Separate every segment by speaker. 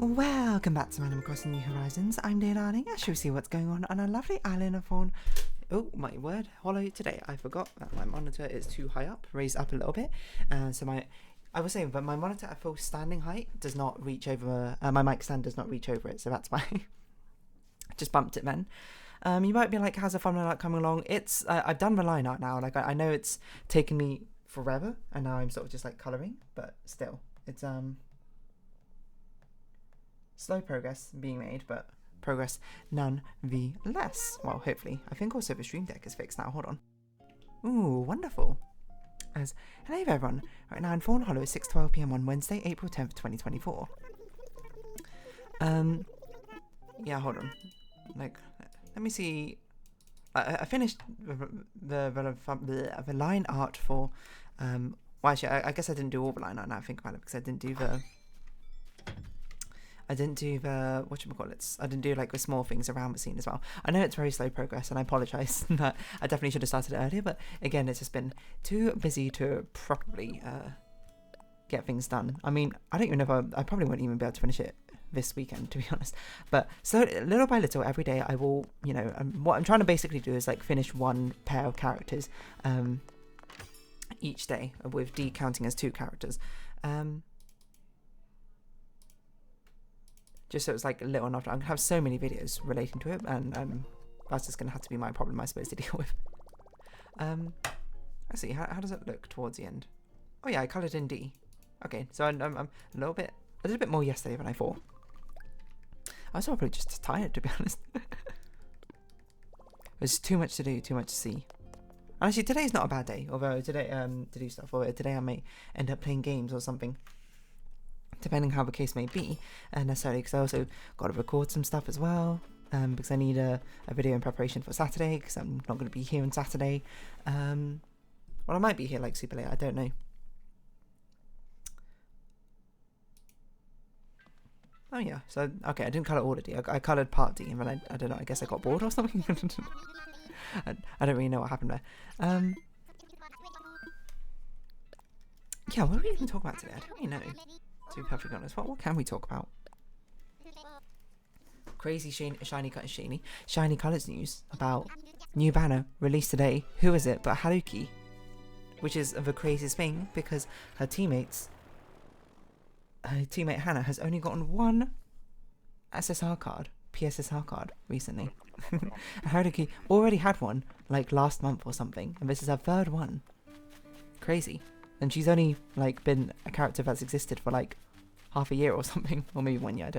Speaker 1: Welcome back to Animal Crossing New Horizons. I'm Dear Darling. I shall see what's going on our lovely island of Fawn. Oh, my word, Hollow today. I forgot that my monitor is too high up, raised up a little bit. I was saying, but my monitor at full standing height does not reach over, my mic stand does not reach over it, so that's why I just bumped it then. You might be like, how's the thumbnail art coming along? It's, I've done the line art now, like I know it's taken me forever, and now I'm sort of just like colouring, but still, it's, slow progress being made, but progress none-the-less. Well, hopefully. I think also the stream deck is fixed now. Hold on. Ooh, wonderful. Hello everyone. Right now in Fawnhallow at 6:12 PM on Wednesday, April 10th, 2024. Yeah, hold on. Like, let me see. I finished the line art for. Well, actually, I guess I didn't do all the line art now. I think about it because I didn't do the whatchamacallits. I didn't do like the small things around the scene as well. I know it's very slow progress and I apologise that I definitely should have started it earlier, but again, it's just been too busy to properly get things done. I mean, I don't even know if I probably won't even be able to finish it this weekend, to be honest. But so little by little, every day I will, you know, what I'm trying to basically do is like finish one pair of characters each day, with D counting as 2 characters. Just so it's like a little enough. I'm going to have so many videos relating to it, and that's just going to have to be my problem, I suppose, to deal with. Let's see, how does it look towards the end? Oh yeah, I coloured in D. Okay, so I'm a little bit more yesterday than I thought. I was probably just tired, to be honest. There's too much to do, too much to see. And actually, today's not a bad day, although today, to do stuff, or today I may end up playing games or something, depending how the case may be, necessarily, because I also got to record some stuff as well, because I need a video in preparation for Saturday, because I'm not going to be here on Saturday. Well, I might be here like super late, I don't know. Oh yeah, so, okay, I didn't colour all of D, I coloured part D, and then I don't know, I guess I got bored or something? I don't really know what happened there. Yeah, what are we even talking about today? I don't really know. To be perfectly honest, what can we talk about? Crazy shiny colours news about new banner released today. Who is it but Haruki? Which is the craziest thing because her teammate Hannah has only gotten one PSSR card recently. Haruki already had one like last month or something, and this is her 3rd one. Crazy. And she's only like been a character that's existed for like half a year or something, or maybe 1 year.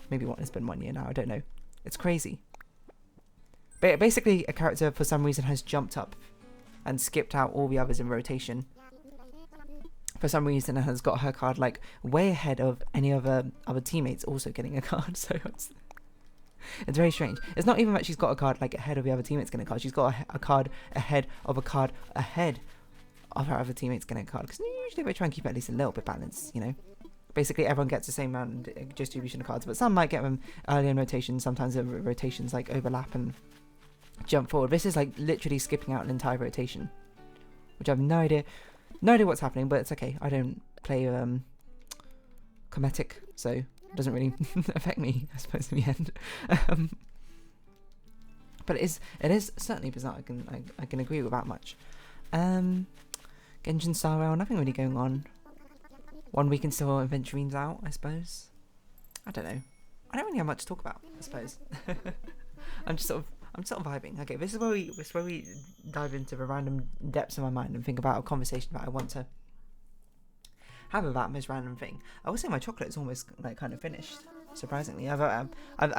Speaker 1: Maybe it's been 1 year now. I don't know. It's crazy. But basically, a character for some reason has jumped up and skipped out all the others in rotation. For some reason, and has got her card like way ahead of any other teammates also getting a card. So it's very strange. It's not even that she's got a card like ahead of the other teammates getting a card. She's got a card ahead of a card ahead of her other teammates getting a card, because usually they try and keep it at least a little bit balanced, you know. Basically, everyone gets the same amount of distribution of cards, but some might get them early in rotation. Sometimes the rotations like overlap and jump forward. This is like literally skipping out an entire rotation, which I have no idea what's happening, but it's okay. I don't play Cometic, so it doesn't really affect me, I suppose, in the end. But it is certainly bizarre. I can agree with that much. Genshin Star Rail, nothing really going on. 1 week until Adventurine's out, I suppose. I don't know. I don't really have much to talk about, I suppose. I'm sort of vibing. Okay, this is where we dive into the random depths of my mind and think about a conversation that I want to have about this random thing. I will say my chocolate is almost like kind of finished. Surprisingly, I've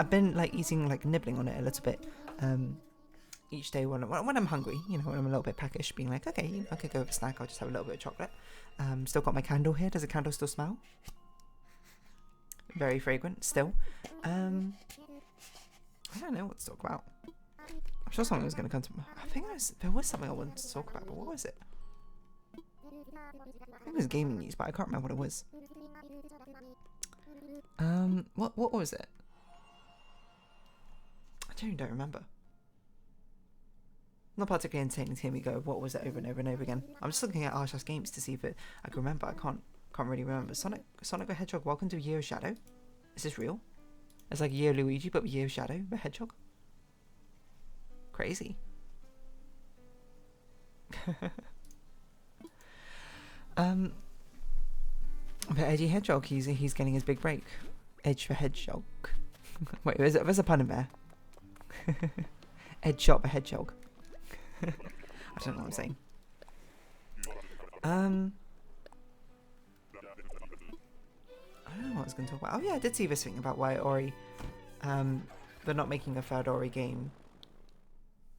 Speaker 1: been like eating, like nibbling on it a little bit. Each day when I'm hungry, you know, when I'm a little bit peckish, being like, okay, you know, I could go with a snack, I'll just have a little bit of chocolate. Still got my candle here. Does the candle still smell? Very fragrant, still. I don't know what to talk about. I'm sure something was going to come to me. I think there was something I wanted to talk about, but what was it? I think it was gaming news, but I can't remember what it was. What was it? I don't remember. Not particularly entertaining to hear me go, what was it, over and over and over again. I'm just looking at RSS Games to see if I can remember. I can't really remember. Sonic the Hedgehog, welcome to Year of Shadow. Is this real? It's like Year Luigi, but Year Shadow, the Hedgehog. Crazy. But Edgy Hedgehog, he's getting his big break. Edge the Hedgehog. Wait, there's a pun in there. Edge shot the Hedgehog. I don't know what I'm saying. I don't know what I was going to talk about. Oh yeah, I did see this thing about why Ori, they're not making a third Ori game.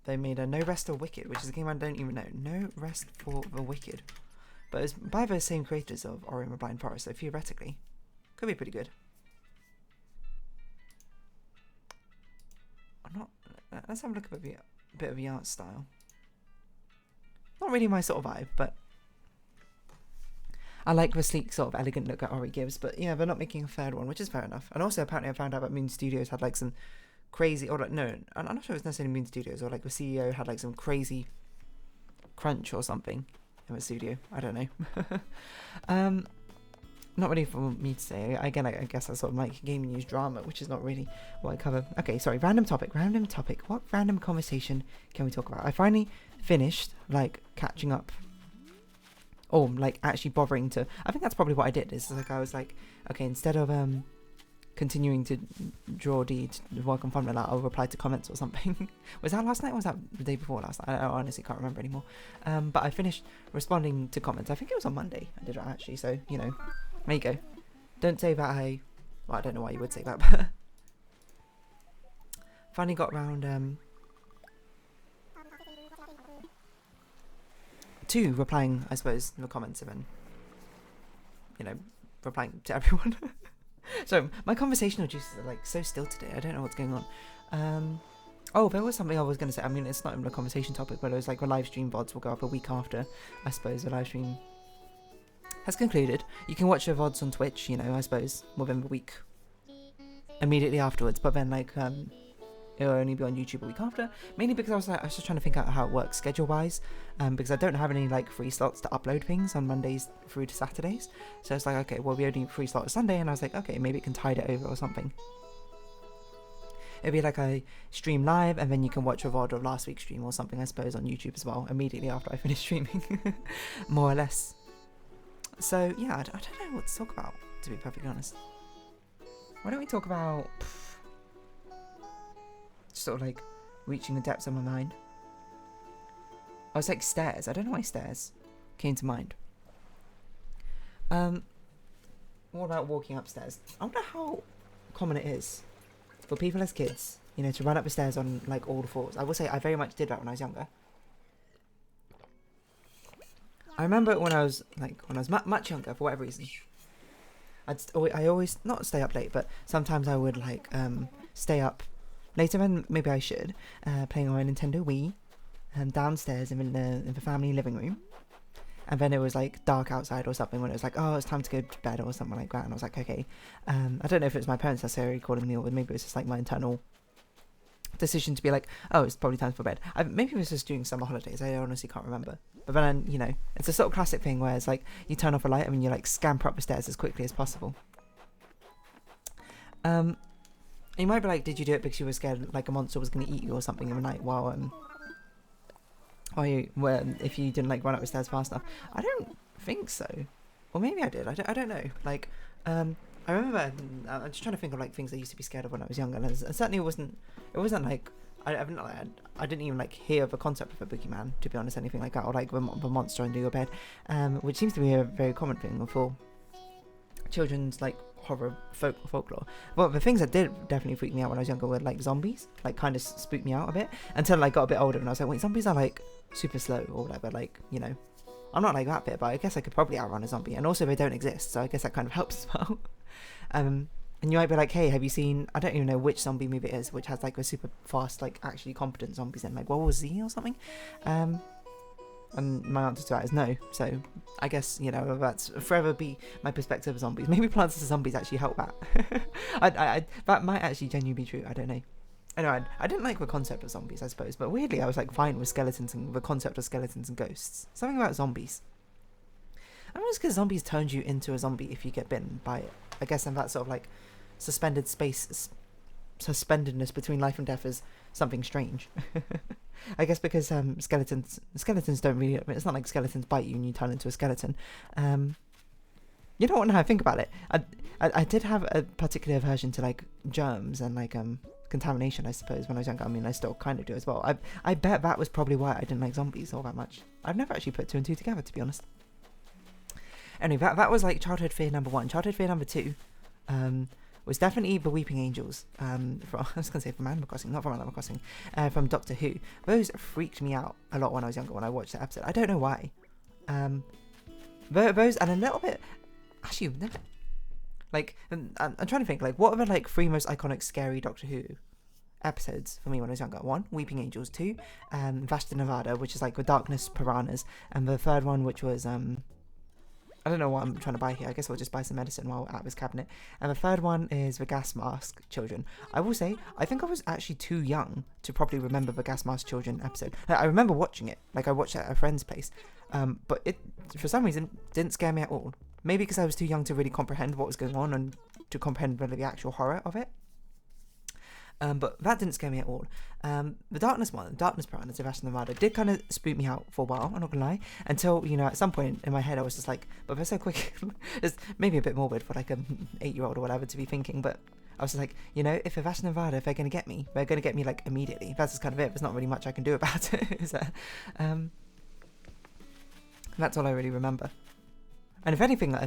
Speaker 1: They made a No Rest for Wicked, which is a game I don't even know. No Rest for the Wicked. But it's by the same creators of Ori and the Blind Forest, so theoretically, could be pretty good. Let's have a look at a bit of the art style. Not really my sort of vibe, but I like the sleek, sort of elegant look that Ori gives. But yeah, they're not making a third one, which is fair enough. And also, apparently, I found out that Moon Studios had like some crazy, or like no, I'm not sure it was necessarily Moon Studios, or like the CEO had like some crazy crunch or something in the studio. I don't know. Not really for me to say. Again, I guess that's sort of like gaming news drama, which is not really what I cover. Okay, sorry, random topic. What random conversation can we talk about? I finally finished, like, catching up. Or, like, actually bothering to... I think that's probably what I did. Is like, I was like, okay, instead of continuing to draw to work on Fawnhallow, I'll reply to comments or something. Was that last night or was that the day before last night? I honestly can't remember anymore. But I finished responding to comments. I think it was on Monday I did it, actually, so, you know... There you go. Don't say that well, I don't know why you would say that, but... Finally got around, to replying, I suppose, in the comments and then, you know, replying to everyone. So, my conversational juices are, like, so still today. I don't know what's going on. Oh, there was something I was going to say. I mean, it's not even a conversation topic, but it was like the live stream VODs will go up a week after, I suppose, the live stream has concluded. You can watch the VODs on Twitch, you know, I suppose, within the week immediately afterwards, but then, like, it'll only be on YouTube a week after, mainly because I was just trying to think out how it works schedule-wise, because I don't have any, like, free slots to upload things on Mondays through to Saturdays, so it's like, okay, well, we only free slot on Sunday, and I was like, okay, maybe it can tide it over or something. It'd be like I stream live, and then you can watch a VOD of last week's stream or something, I suppose, on YouTube as well, immediately after I finish streaming, more or less. So, yeah, I don't know what to talk about, to be perfectly honest. Why don't we talk about... sort of, like, reaching the depths of my mind. I was like, stairs. I don't know why stairs came to mind. What about walking upstairs? I wonder how common it is for people as kids, you know, to run up the stairs on, like, all the fours. I will say I very much did that when I was younger. I remember when I was much younger, for whatever reason, I always, not stay up late, but sometimes I would, like, stay up later than maybe I should, playing on my Nintendo Wii, downstairs in the family living room. And then it was, like, dark outside or something when it was like, oh, it's time to go to bed or something like that. And I was like, okay. I don't know if it was my parents necessarily calling me, or maybe it was just, like, my internal decision to be like, oh, it's probably time for bed. Maybe it was just during summer holidays. I honestly can't remember. But then, you know, it's a sort of classic thing where it's like you turn off a light and then you, like, scamper up the stairs as quickly as possible. You might be like, did you do it because you were scared like a monster was going to eat you or something in the night while if you didn't, like, run up the stairs fast enough? I don't think so. Or maybe I did. I don't know. Like, I remember, I'm just trying to think of, like, things I used to be scared of when I was younger, and certainly it wasn't like, I didn't even, like, hear the concept of a boogeyman, to be honest, anything like that, or like the monster under your bed, which seems to be a very common thing for children's, like, horror folklore. Well, the things that did definitely freak me out when I was younger were, like, zombies, like, kind of spooked me out a bit, until I got a bit older and I was like, wait, zombies are, like, super slow or whatever, like, you know, I'm not like that bit, but I guess I could probably outrun a zombie, and also they don't exist, so I guess that kind of helps as well. And you might be like, hey, have you seen, I don't even know which zombie movie it is, which has, like, a super fast, like, actually competent zombies in, like, World War Z or something? And my answer to that is no, so I guess, you know, that's forever be my perspective of zombies. Maybe Plants vs Zombies actually help that. I that might actually genuinely be true, I don't know. Anyway, I didn't like the concept of zombies, I suppose, but weirdly I was, like, fine with skeletons and the concept of skeletons and ghosts. Something about zombies. I mean, it's because zombies turns you into a zombie if you get bitten by it. I guess, and that sort of, like, suspendedness between life and death is something strange. I guess because skeletons don't really. I mean, it's not like skeletons bite you and you turn into a skeleton. You know what? Now I think about it, I did have a particular aversion to like germs and like contamination, I suppose, when I was younger. I mean, I still kind of do as well. I bet that was probably why I didn't like zombies all that much. I've never actually put 2 and 2 together, to be honest. Anyway, that was like childhood fear number 1. Childhood fear number 2 was definitely the Weeping Angels. From, I was going to say from Animal Crossing, not from Animal Crossing, from Doctor Who. Those freaked me out a lot when I was younger, when I watched that episode. I don't know why. Those, and a little bit, actually, like, I'm trying to think, like, what are the, like, 3 most iconic scary Doctor Who episodes for me when I was younger? 1, Weeping Angels. 2, Vashta Nevada, which is, like, the Darkness Piranhas. And the 3rd one, which was, I don't know what I'm trying to buy here. I guess I'll just buy some medicine while we're at this cabinet. And the 3rd one is the Gas Mask Children. I will say, I think I was actually too young to properly remember the Gas Mask Children episode. Like, I remember watching it. Like, I watched it at a friend's place. But it, for some reason, didn't scare me at all. Maybe because I was too young to really comprehend what was going on and to comprehend really the actual horror of it. But that didn't scare me at all. The Darkness one, Darkness Piranhas, Vashta Nevada, did kind of spook me out for a while, I'm not gonna lie. Until, you know, at some point in my head I was just like, but they're so quick. It's maybe a bit morbid for like an 8-year-old or whatever to be thinking, but I was just like, you know, if they're Vashta Nevada, if they're gonna get me, they're gonna get me like immediately. That's just kind of it. There's not really much I can do about it. Is that, that's all I really remember. And if anything,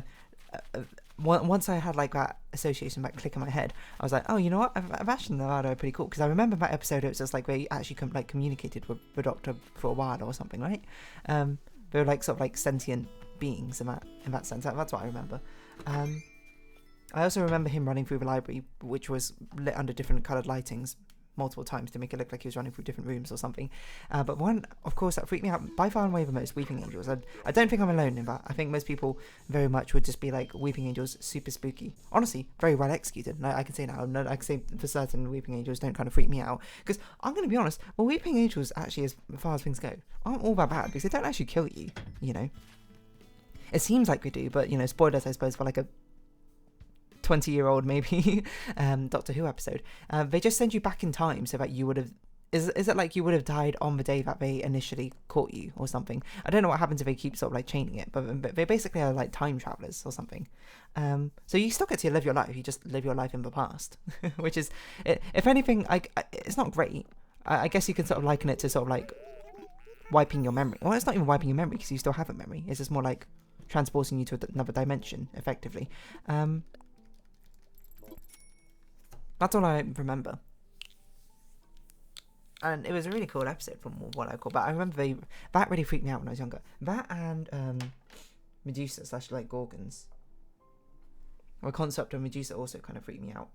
Speaker 1: once I had like that association, that click in my head, I was like, oh, you know what? Vashta Nevada are pretty cool, because I remember that episode. It was just like they actually communicated with the Doctor for a while or something, right? They were like sort of like sentient beings in that sense. That's what I remember. I also remember him running through the library, which was lit under different coloured lightings multiple times to make it look like he was running through different rooms or something. But one, of course, that freaked me out by far and away the most, Weeping Angels. I don't think I'm alone in that. I think most people very much would just be like, Weeping Angels, super spooky. Honestly, very well executed. No, I can say now, I can say for certain Weeping Angels don't kind of freak me out. Because I'm going to be honest, well, Weeping Angels actually, as far as things go, aren't all that bad, because they don't actually kill you, you know. It seems like they do, but, you know, spoilers, I suppose, for like a 20-year-old maybe Doctor Who episode. They just send you back in time so that you would have, is it like you would have died on the day that they initially caught you or something? I don't know what happens if they keep sort of like chaining it, but they basically are like time travelers or something. So you still get to live your life, you just live your life in the past. Which is, if anything, it's not great. I guess you can sort of liken it to sort of like wiping your memory. Well, it's not even wiping your memory, because you still have a memory. It's just more like transporting you to another dimension, effectively. That's all I remember. And it was a really cool episode from what I call. But I remember that really freaked me out when I was younger. That and Medusa / like Gorgons. The concept of Medusa also kind of freaked me out.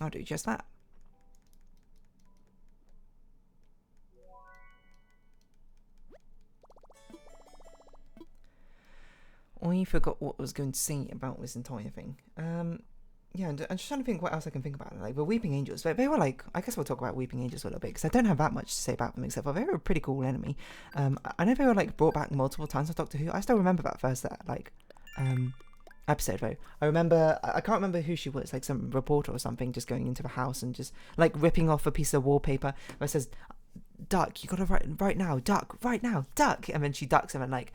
Speaker 1: I'll do just that. I forgot what I was going to say about this entire thing. Yeah, and I'm just trying to think what else I can think about. Like, the Weeping Angels, they were like, I guess we'll talk about Weeping Angels a little bit, because I don't have that much to say about them, except for they were a pretty cool enemy. I know they were like brought back multiple times on Doctor Who. I still remember that first episode though. I can't remember who she was, like some reporter or something, just going into the house and just like ripping off a piece of wallpaper where it says, "Duck, you gotta right now, duck, right now, duck," and then she ducks, and then like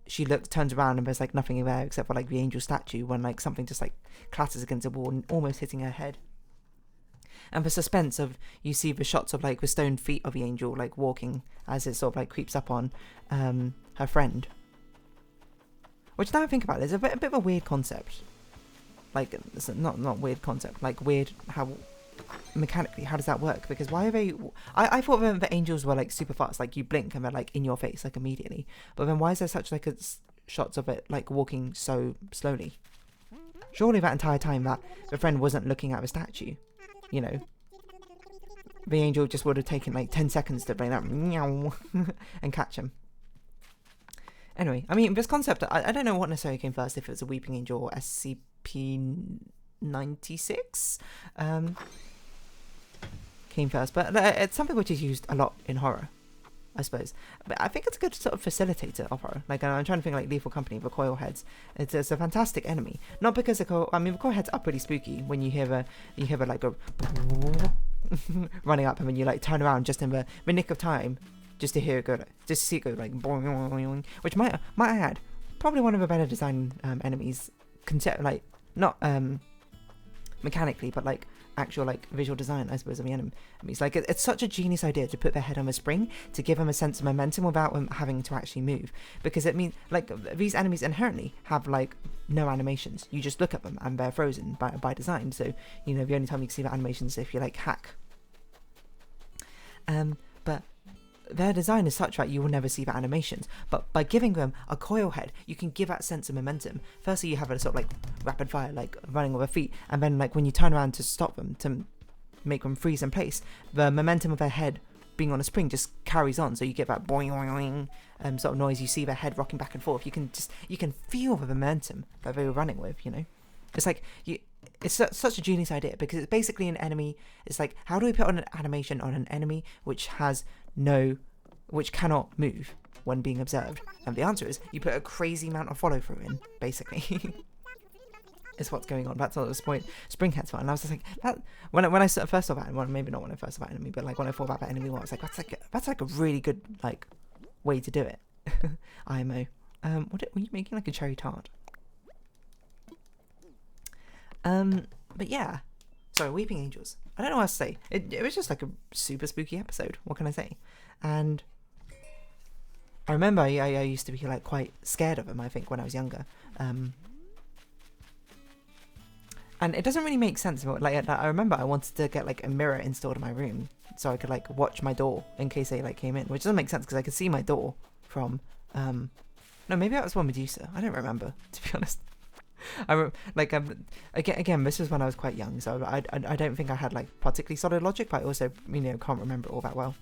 Speaker 1: she turns around, and there's like nothing there except for like the angel statue, when like something just like clatters against a wall and almost hitting her head. And the suspense of, you see the shots of like the stone feet of the angel like walking as it sort of like creeps up on her friend. Which, now I think about it, is a bit of a weird concept. Like, it's not weird concept, like weird how mechanically, how does that work? Because why are they, I thought the angels were like super fast, like you blink and they're like in your face like immediately, but then why is there such like shots of it like walking so slowly? Surely that entire time that the friend wasn't looking at the statue, you know, the angel just would have taken like 10 seconds to bring that meow and catch him. Anyway, I mean, this concept, I don't know what necessarily came first, if it was a Weeping Angel or SCP-96 came first, but it's something which is used a lot in horror. I suppose. But I think it's a good sort of facilitator opera. Like, I'm trying to think like Lethal Company, the coil heads. It's a fantastic enemy. Not because the coil heads are pretty spooky when you hear like a running up, and then you like turn around just in the nick of time, just to hear it go, just to see it go like boing, boing, boing, which might I add, probably one of the better design enemies, like not mechanically, but like actual like visual design, I suppose, of the enemies. Like it's such a genius idea to put their head on a spring to give them a sense of momentum without them having to actually move, because it means like these enemies inherently have like no animations. You just look at them and they're frozen by design. So the only time you can see the animations is if you like hack. But their design is such that you will never see the animations, but by giving them a coil head, you can give that sense of momentum. Firstly, you have a sort of like rapid fire, like running with their feet, and then like when you turn around to stop them, to make them freeze in place, the momentum of their head being on a spring just carries on, so you get that boing boing boing sort of noise. You see their head rocking back and forth. You can feel the momentum that they were running with. It's like it's such a genius idea, because it's basically an enemy. It's like, how do we put on an animation on an enemy which cannot move when being observed? And the answer is you put a crazy amount of follow through in, basically. Is what's going on. That's what the point Springhead's for. And I was just like, that, when I first saw that, well, maybe not when I first saw that enemy, but like when I thought about that enemy, I was like, that's like a really good like way to do it. IMO. Were you making like a cherry tart? But yeah. Sorry, Weeping Angels. I don't know what else to say. It was just like a super spooky episode. What can I say? And I remember I used to be like quite scared of them, I think, when I was younger. And it doesn't really make sense. Like, I remember I wanted to get like a mirror installed in my room so I could like watch my door in case they like came in, which doesn't make sense because I could see my door from no, maybe that was one Medusa. I don't remember, to be honest. Again, this was when I was quite young, so I don't think I had like particularly solid logic, but I also can't remember it all that well.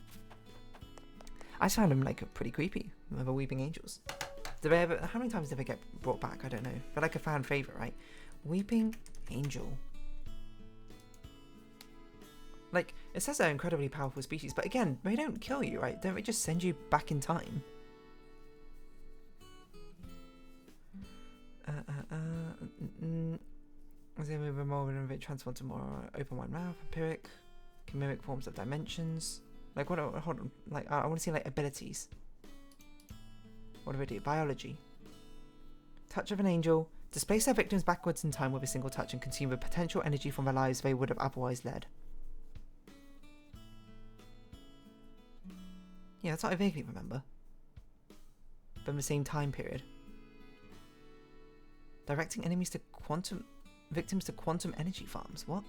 Speaker 1: I just found them like pretty creepy, the Weeping Angels. How many times did they get brought back? I don't know. They're like a fan favourite, right? Weeping Angel. Like, it says they're incredibly powerful species, but again, they don't kill you, right? Don't they just send you back in time? As they move more and they transform to more open wide mouth, empiric, can mimic forms of dimensions. Like, hold on, like, I want to see, like, abilities. What do they do? Biology. Touch of an angel. Displace their victims backwards in time with a single touch and consume the potential energy from their lives they would have otherwise led. Yeah, that's what I vaguely remember. But in the same time period. Directing victims to quantum energy farms. What?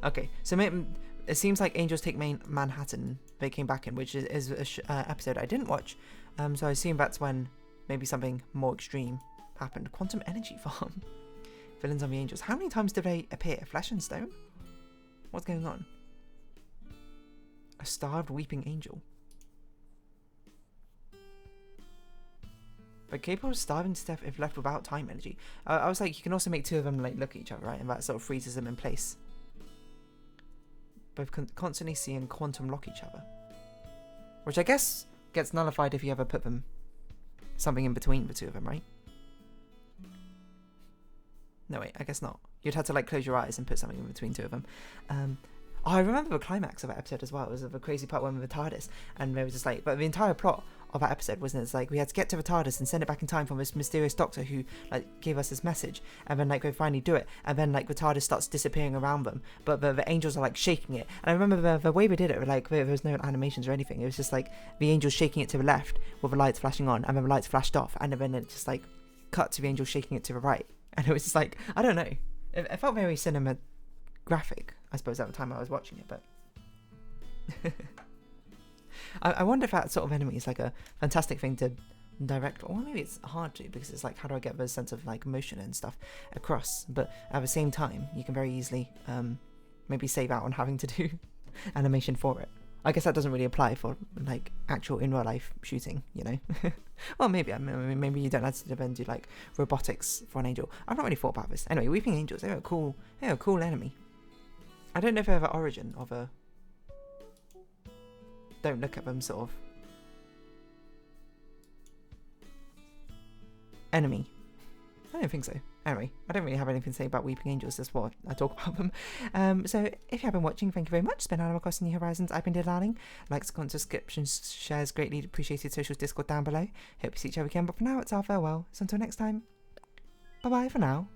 Speaker 1: Okay, so it seems like Angels Take Manhattan they came back in, which is an episode I didn't watch. So I assume that's when maybe something more extreme happened. Quantum energy farm. Villains on the Angels. How many times do they appear? Flesh and Stone? What's going on? A starved weeping angel. But capable of starving to death if left without time energy. I was like, you can also make two of them like look at each other, right? And that sort of freezes them in place. Both constantly see and quantum lock each other. Which I guess gets nullified if you ever put something in between the two of them, right? No, wait, I guess not. You'd have to like close your eyes and put something in between two of them. I remember the climax of that episode as well. It was the crazy part when with the TARDIS, and there was just like, but the entire plot of that episode wasn't. It's like we had to get to the TARDIS and send it back in time from this mysterious doctor who like gave us this message, and then like we finally do it, and then like the TARDIS starts disappearing around them, but the angels are like shaking it. And I remember the way we did it, like there was no animations or anything. It was just like the angels shaking it to the left with the lights flashing on, and then the lights flashed off, and then it just like cut to the angels shaking it to the right, and it was just like, I don't know. It felt very cinematographic, I suppose, at the time I was watching it, but I wonder if that sort of enemy is like a fantastic thing to direct, or maybe it's hard to, because it's like, how do I get the sense of like motion and stuff across? But at the same time, you can very easily maybe save out on having to do animation for it. I guess that doesn't really apply for like actual in real life shooting, you know. Well, maybe maybe you don't have to then do like robotics for an angel. I've not really thought about this. Anyway, Weeping Angels, they're a cool enemy. I don't know if they have an origin of a don't look at them sort of. Enemy. I don't think so. Anyway, I don't really have anything to say about Weeping Angels, that's what I talk about them. So if you have been watching, thank you very much. It's been Animal Crossing New Horizons. I've been Darling. Likes, comments, subscriptions, shares, greatly appreciated. Socials, Discord down below. Hope you see each other again, but for now, it's our farewell. So until next time, bye bye for now.